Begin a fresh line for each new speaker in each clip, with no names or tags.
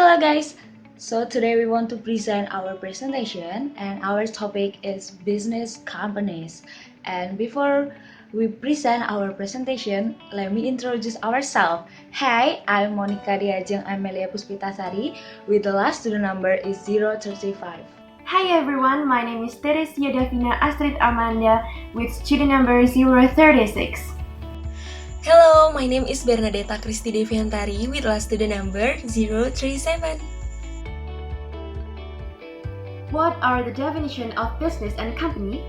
Hello guys! So today we want to present our presentation and our topic is business companies. And before we present our presentation, let me introduce ourselves. Hi, I'm Monica Diajeng Amelia Puspitasari with the last student number is 035.
Hi everyone, my name is Theresia, Davina, Astrid, Amelia with student number 036.
Hello, my name is Bernadeta, Christi, Deviantari with last student number 037.
What are the definition of business and company?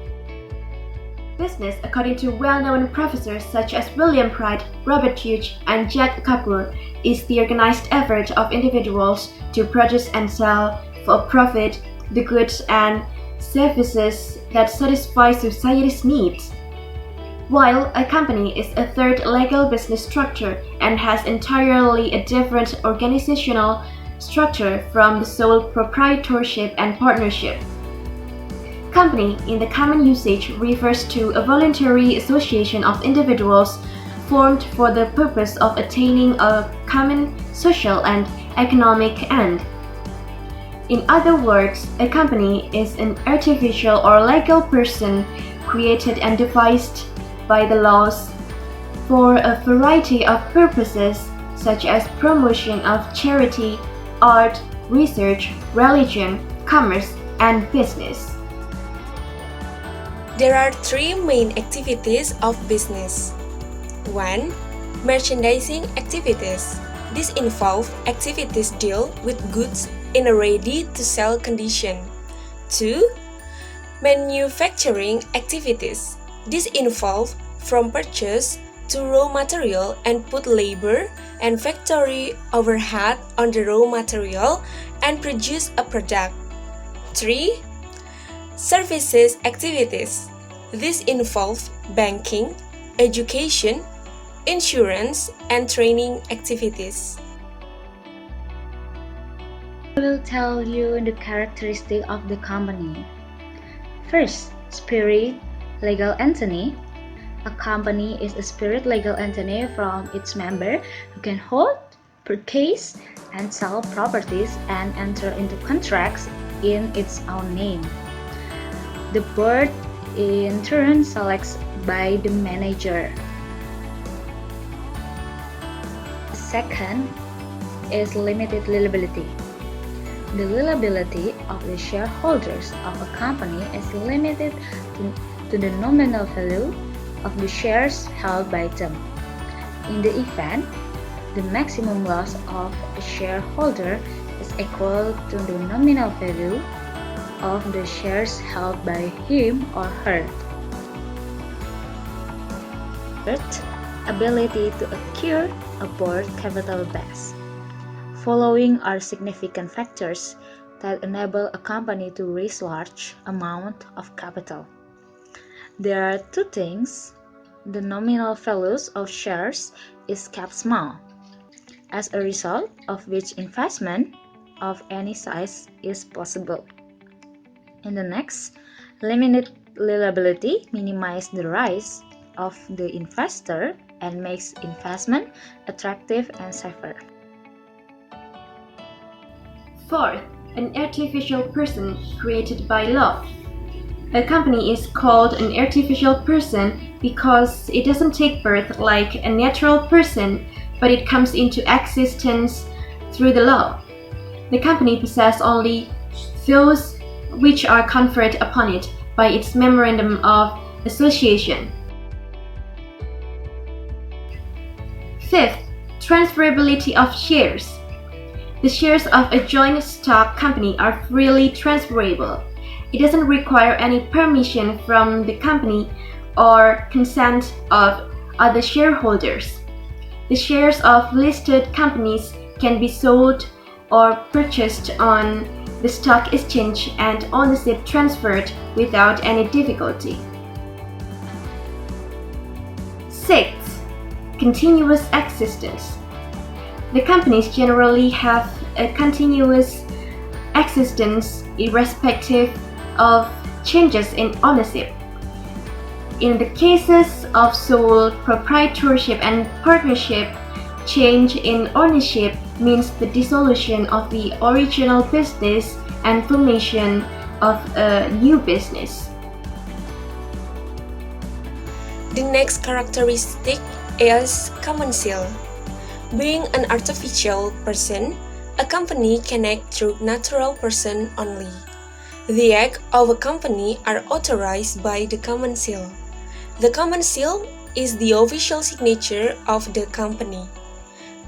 Business, according to well-known professors such as William Pride, Robert Hughes, and Jack Kapoor, is the organized effort of individuals to produce and sell for profit the goods and services that satisfy society's needs. While a company is a third legal business structure and has entirely a different organizational structure from the sole proprietorship and partnership. Company, in the common usage, refers to a voluntary association of individuals formed for the purpose of attaining a common social and economic end. In other words, a company is an artificial or legal person created and devised by the laws for a variety of purposes such as promotion of charity, art, research, religion, commerce, and business.
There are three main activities of business. 1. Merchandising activities. These involve activities deal with goods in a ready-to-sell condition. 2. Manufacturing activities. These involve from purchase to raw material and put labor and factory overhead on the raw material and produce a product. 3. Services activities. These involve banking, education, insurance, and training activities.
I will tell you the characteristic of the company. First, spirit legal entity. A company is a spirit legal entity from its member who can hold, purchase, and sell properties and enter into contracts in its own name. The board in turn selects by the manager. Second is limited liability. The liability of the shareholders of a company is limited to the nominal value of the shares held by them. In the event, the maximum loss of a shareholder is equal to the nominal value of the shares held by him or her. Third, ability to acquire a board capital base. Following are significant factors that enable a company to raise large amount of capital. There are two things. The nominal values of shares is kept small, as a result of which investment of any size is possible. And the next, limited liability minimizes the rise of the investor and makes investment attractive and safer.
Fourth, an artificial person created by law. A company is called an artificial person because it doesn't take birth like a natural person, but it comes into existence through the law. The company possesses only those which are conferred upon it by its memorandum of association. Fifth, transferability of shares. The shares of a joint stock company are freely transferable. It doesn't require any permission from the company or consent of other shareholders. The shares of listed companies can be sold or purchased on the stock exchange and ownership transferred without any difficulty. Sixth, continuous existence. The companies generally have a continuous existence irrespective of changes in ownership. In the cases of sole proprietorship and partnership, change in ownership means the dissolution of the original business and formation of a new business.
The next characteristic is commensal. Being an artificial person, a company can act through natural person only. The acts of a company are authorized by the commensal. The commensal is the official signature of the company.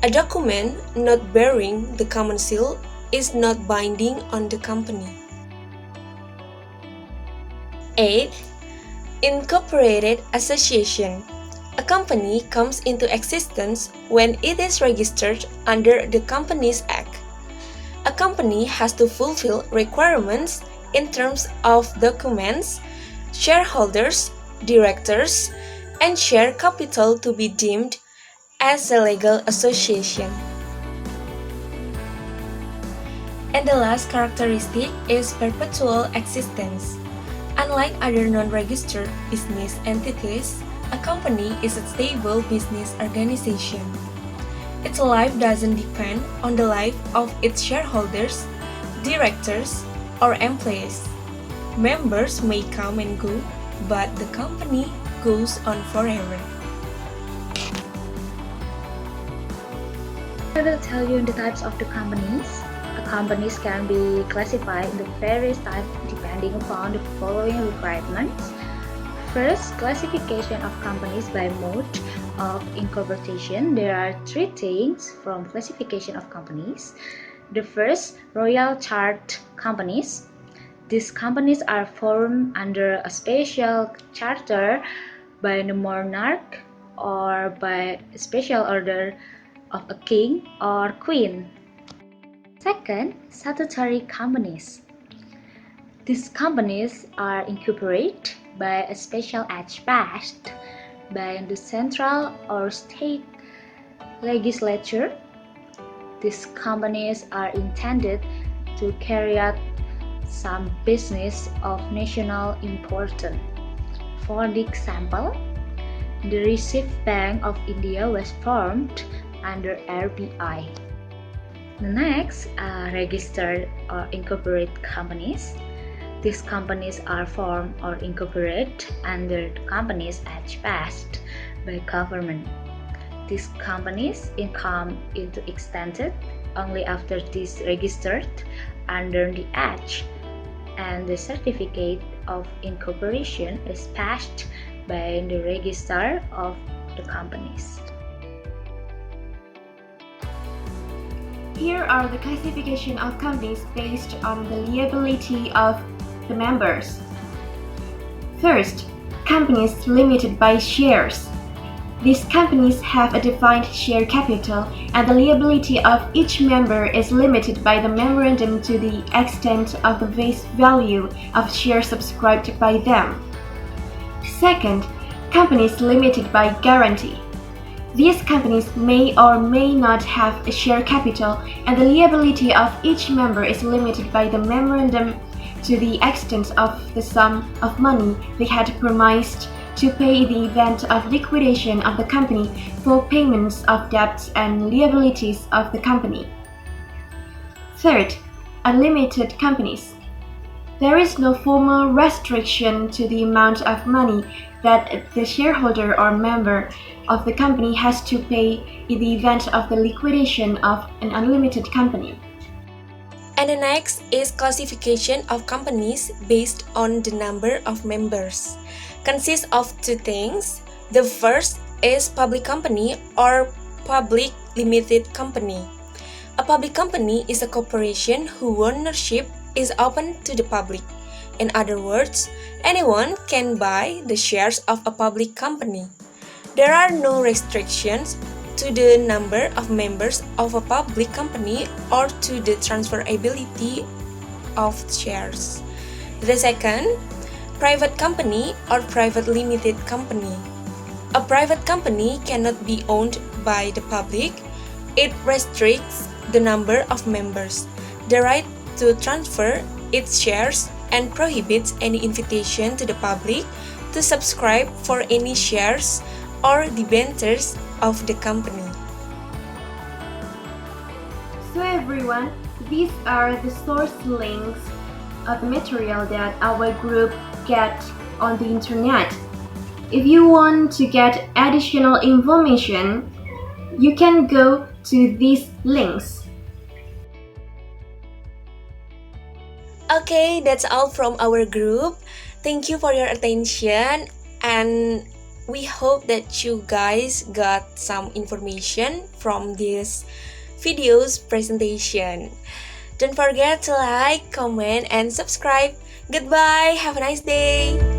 A document not bearing the commensal is not binding on the company. 8. Incorporated association. A company comes into existence when it is registered under the Companies Act. A company has to fulfill requirements in terms of documents, shareholders, directors, and share capital to be deemed as a legal association. And the last characteristic is perpetual existence. Unlike other non-registered business entities, a company is a stable business organization. Its life doesn't depend on the life of its shareholders, directors, or employees. Members may come and go, but the company goes on forever.
I will tell you the types of the companies. The companies can be classified into various types depending upon the following requirements. First, classification of companies by mode of incorporation. There are three things from classification of companies. The first, royal chart companies. These companies are formed under a special charter by the monarch or by a special order of a king or queen. Second, statutory companies. These companies are incorporated by a special act passed by the central or state legislature. These companies are intended to carry out some business of national importance. For the example, the Reserve Bank of India was formed under RBI. The next are registered or incorporated companies. These companies are formed or incorporated under the Companies Act passed by government. These companies income into extended only after this registered under the Act and the certificate of incorporation is passed by the registrar of the companies.
Here are the classification of companies based on the liability of the members. First, companies limited by shares. These companies have a defined share capital, and the liability of each member is limited by the memorandum to the extent of the face value of shares subscribed by them. Second, companies limited by guarantee. These companies may or may not have a share capital, and the liability of each member is limited by the memorandum to the extent of the sum of money they had promised to pay in the event of liquidation of the company for payments of debts and liabilities of the company. Third, unlimited companies. There is no formal restriction to the amount of money that the shareholder or member of the company has to pay in the event of the liquidation of an unlimited company.
And the next is classification of companies based on the number of members. Consists of two things. The first is public company or public limited company. A public company is a corporation whose ownership is open to the public. In other words, anyone can buy the shares of a public company. There are no restrictions to the number of members of a public company or to the transferability of shares. The second, private company or private limited company. A private company cannot be owned by the public. It restricts the number of members, the right to transfer its shares, and prohibits any invitation to the public to subscribe for any shares or debentures of the company.
everyone, these are the source links of the material that our group get on the internet. If you want to get additional information, you can go to these links.
Okay, that's all from our group. Thank you for your attention, and we hope that you guys got some information from this video's presentation. Don't forget to like, comment, and subscribe. Goodbye, have a nice day.